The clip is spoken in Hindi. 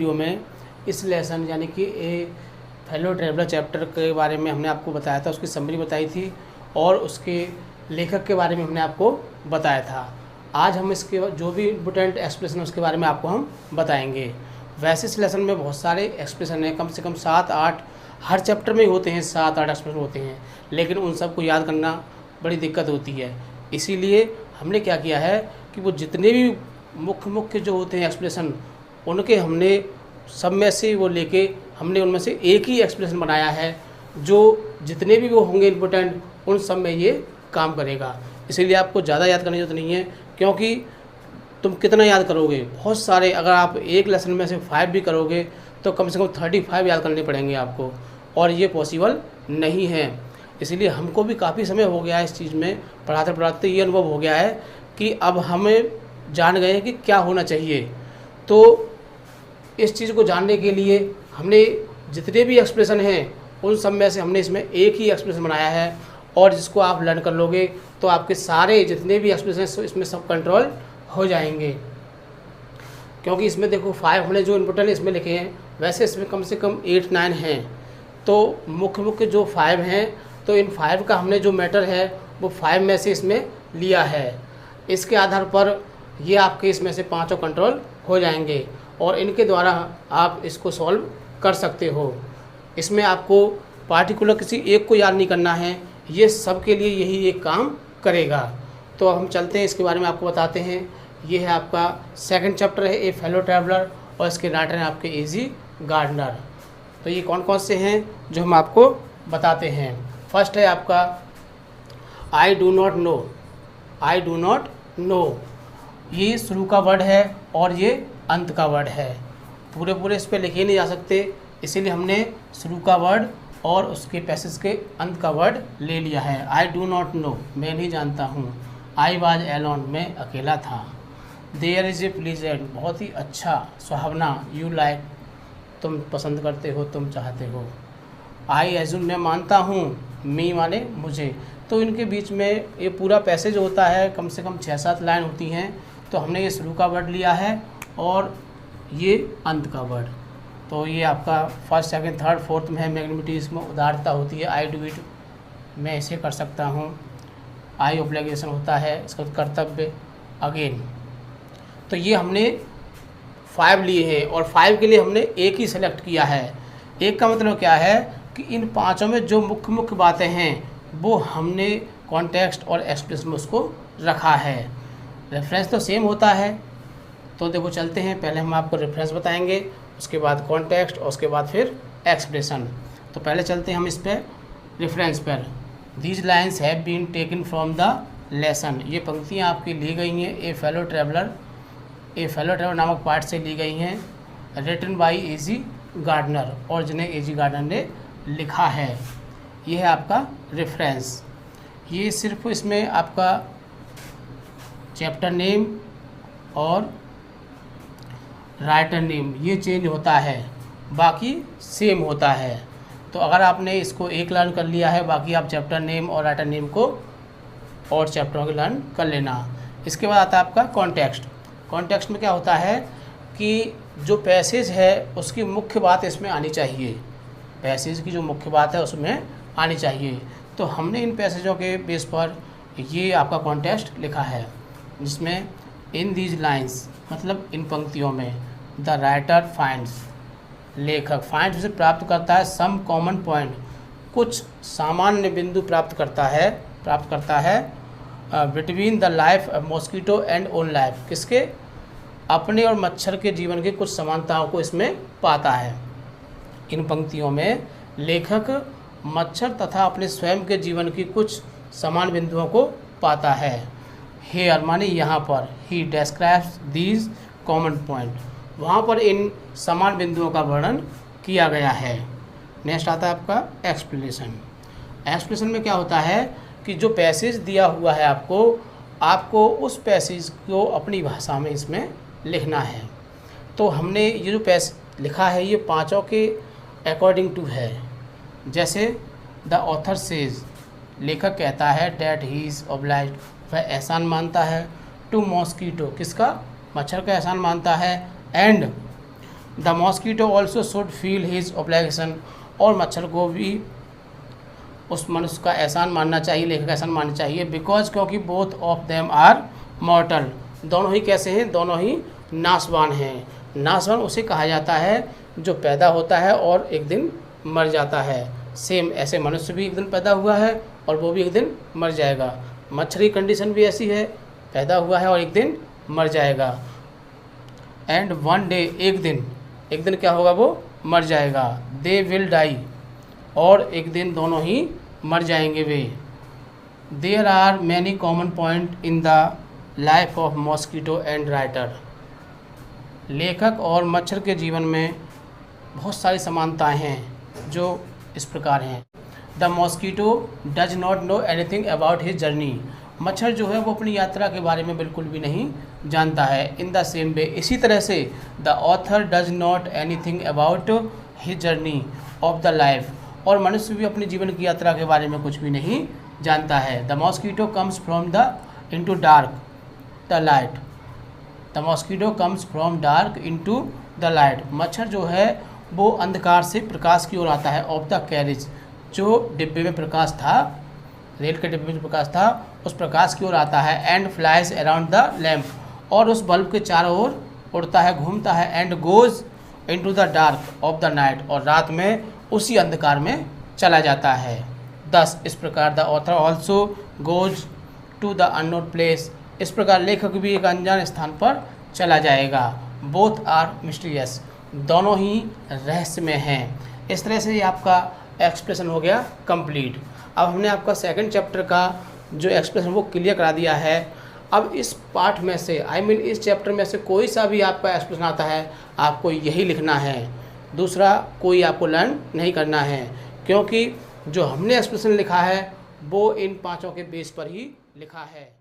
वीडियो में इस लेसन यानी कि ए फेलो ट्रैवलर चैप्टर के बारे में हमने आपको बताया था, उसकी समरी बताई थी और उसके लेखक के बारे में हमने आपको बताया था। आज हम इसके जो भी इम्पोर्टेंट एक्सप्रेशन उसके बारे में आपको हम बताएंगे। वैसे इस लेसन में बहुत सारे एक्सप्रेशन हैं, कम से कम 7-8 हर चैप्टर में होते हैं, 7-8 एक्सप्रेशन होते हैं, लेकिन उन सबको याद करना बड़ी दिक्कत होती है। इसीलिए हमने क्या किया है कि वो जितने भी मुख्य जो होते हैं एक्सप्रेशन, उनके हमने सब में से वो लेके हमने उनमें से एक ही एक्सप्रेशन बनाया है जो जितने भी वो होंगे इम्पोर्टेंट उन सब में ये काम करेगा। इसीलिए आपको ज़्यादा याद करने की जरूरत नहीं है, क्योंकि तुम कितना याद करोगे, बहुत सारे, अगर आप एक लेसन में से 5 भी करोगे तो कम से कम 35 याद करने पड़ेंगे आपको, और ये पॉसिबल नहीं है। इसीलिए हमको भी काफ़ी समय हो गया है इस चीज़ में पढ़ाते पढ़ाते, ये अनुभव हो गया है कि अब हमें जान गए हैं कि क्या होना चाहिए। तो इस चीज़ को जानने के लिए हमने जितने भी एक्सप्रेशन हैं उन सब में से हमने इसमें एक ही एक्सप्रेशन बनाया है, और जिसको आप लर्न कर लोगे तो आपके सारे जितने भी एक्सप्रेशन इसमें सब कंट्रोल हो जाएंगे। क्योंकि इसमें देखो 5 हमने जो इम्पोर्टेंट इसमें लिखे हैं, वैसे इसमें कम से कम 8-9 हैं, तो मुख्य जो 5 हैं, तो इन 5 का हमने जो मैटर है वो 5 में से इसमें लिया है। इसके आधार पर ये आपके इसमें से 5 कंट्रोल हो जाएंगे और इनके द्वारा आप इसको सॉल्व कर सकते हो। इसमें आपको पार्टिकुलर किसी एक को याद नहीं करना है, ये सब के लिए यही एक काम करेगा। तो हम चलते हैं, इसके बारे में आपको बताते हैं। ये है आपका सेकंड चैप्टर है ए फेलो ट्रैवलर, और इसके राइटर हैं आपके एजी गार्डनर। तो ये कौन कौन से हैं जो हम आपको बताते हैं। फर्स्ट है आपका I do not know. I do not know, ये शुरू का वर्ड है और ये अंत का वर्ड है। पूरे इस पर लिखे नहीं जा सकते, इसीलिए हमने शुरू का वर्ड और उसके पैसेज के अंत का वर्ड ले लिया है। आई डू नॉट नो, मैं नहीं जानता हूँ। आई वाज एलोन, मैं अकेला था। देयर इज़ ए प्लीजेंट, बहुत ही अच्छा सुहावना। यू लाइक, तुम पसंद करते हो, तुम चाहते हो। आई एज्यूम, मैं मानता हूँ। मी माने मुझे। तो इनके बीच में ये पूरा पैसेज होता है, कम से कम 6-7 लाइन होती हैं। तो हमने ये शुरू का वर्ड लिया है और ये अंत का वर्ड। तो ये आपका फर्स्ट, सेकंड, थर्ड, फोर्थ में है मैग्नेटिज्म, इसमें उदारता होती है। आई डू इट, मैं इसे कर सकता हूँ। आई ऑब्लिगेशन होता है, इसका कर्तव्य। अगेन, तो ये हमने 5 लिए हैं और 5 के लिए हमने एक ही सेलेक्ट किया है। एक का मतलब क्या है कि इन 5 में जो मुख्य बातें हैं वो हमने कॉन्टेक्स्ट और एक्सप्रेशन में उसको रखा है। रेफरेंस तो सेम होता है। तो देखो चलते हैं, पहले हम आपको रेफरेंस बताएंगे, उसके बाद कॉन्टेक्स्ट और उसके बाद फिर एक्सप्रेशन। तो पहले चलते हैं हम इस पर रेफरेंस पर। These lines have been taken from the lesson, ये पंक्तियाँ आपकी ली गई हैं ए फेलो ट्रैवलर नामक पाठ से ली गई हैं। रिटन बाय एजी गार्डनर, और जिन्हें एजी गार्डनर ने लिखा है। ये है आपका रेफरेंस। ये सिर्फ इसमें आपका चैप्टर नेम और राइटर नेम ये चेंज होता है, बाकी सेम होता है। तो अगर आपने इसको एक लर्न कर लिया है, बाकी आप चैप्टर नेम और राइटर नेम को और चैप्टरों के लर्न कर लेना। इसके बाद आता है आपका कॉन्टेक्स्ट। कॉन्टेक्स्ट में क्या होता है कि जो पैसेज है उसकी मुख्य बात इसमें आनी चाहिए। पैसेज की जो मुख्य बात है उसमें आनी चाहिए। तो हमने इन पैसेजों के बेस पर ये आपका कॉन्टेक्स्ट लिखा है, जिसमें इन दीज लाइन्स मतलब इन पंक्तियों में द राइटर फाइंड्स, लेखक फाइंड्स से प्राप्त करता है सम कॉमन पॉइंट, कुछ सामान्य बिंदु प्राप्त करता है between the life of mosquito and own life, किसके, अपने और मच्छर के जीवन की कुछ समानताओं को इसमें पाता है। इन पंक्तियों में लेखक मच्छर तथा अपने स्वयं के जीवन की कुछ समान बिंदुओं को पाता है। हेयर माने यहाँ पर, he describes these common point, वहाँ पर इन समान बिंदुओं का वर्णन किया गया है। नेक्स्ट आता है आपका एक्सप्लेनेशन। एक्सप्लेनेशन में क्या होता है कि जो पैसेज दिया हुआ है आपको उस पैसेज को अपनी भाषा में इसमें लिखना है। तो हमने ये जो पैसेज लिखा है ये 5 के अकॉर्डिंग टू है। जैसे द ऑथर सेज, लेखक कहता है, डैट ही इज़ ऑब्लाइज्ड, वह एहसान मानता है, टू मॉस्किटो, किसका, मच्छर का एहसान मानता है, and the mosquito also should feel his obligation, और मच्छर को भी उस मनुष्य का एहसान मानना चाहिए, लेखक का एहसान मानना चाहिए, बिकॉज क्योंकि both of them are mortal, दोनों ही कैसे हैं, दोनों ही नाशवान हैं। नाशवान उसे कहा जाता है जो पैदा होता है और एक दिन मर जाता है। सेम ऐसे मनुष्य भी एक दिन पैदा हुआ है और वो भी एक दिन मर जाएगा। मच्छर की कंडीशन भी ऐसी है, पैदा हुआ है और एक दिन मर जाएगा। एंड वन डे, एक दिन क्या होगा, वो मर जाएगा। दे विल डाई, और एक दिन दोनों ही मर जाएंगे वे। There are many common point in the life of mosquito and writer, लेखक और मच्छर के जीवन में बहुत सारी समानताएं हैं जो इस प्रकार हैं। The mosquito does not know anything about his journey, मच्छर जो है वो अपनी यात्रा के बारे में बिल्कुल भी नहीं जानता है। इन द सेम वे, इसी तरह से the author does not anything about his journey of the life, और मनुष्य भी अपने जीवन की यात्रा के बारे में कुछ भी नहीं जानता है। The mosquito comes from the into dark the light, the mosquito comes from dark into the light, मच्छर जो है वो अंधकार से प्रकाश की ओर आता है। ऑफ द कैरिज, जो डिब्बे में प्रकाश था, रेल के डिब्बे में जो प्रकाश था उस प्रकाश की ओर आता है। And flies around the lamp, और उस बल्ब के चारों ओर उड़ता है, घूमता है। And goes into the dark of the night, और रात में उसी अंधकार में चला जाता है। दस, इस प्रकार the author also goes to the unknown place, इस प्रकार लेखक भी एक अनजान स्थान पर चला जाएगा। बोथ आर मिस्टीरियस, दोनों ही रहस्यमय हैं। इस तरह से ये आपका एक्सप्रेशन हो गया कंप्लीट। अब हमने आपका सेकंड चैप्टर का जो एक्सप्रेशन वो क्लियर करा दिया है। अब इस पार्ट में से इस चैप्टर में से कोई सा भी आपका एक्सप्रेशन आता है, आपको यही लिखना है, दूसरा कोई आपको लर्न नहीं करना है, क्योंकि जो हमने एक्सप्रेशन लिखा है वो इन पांचों के बेस पर ही लिखा है।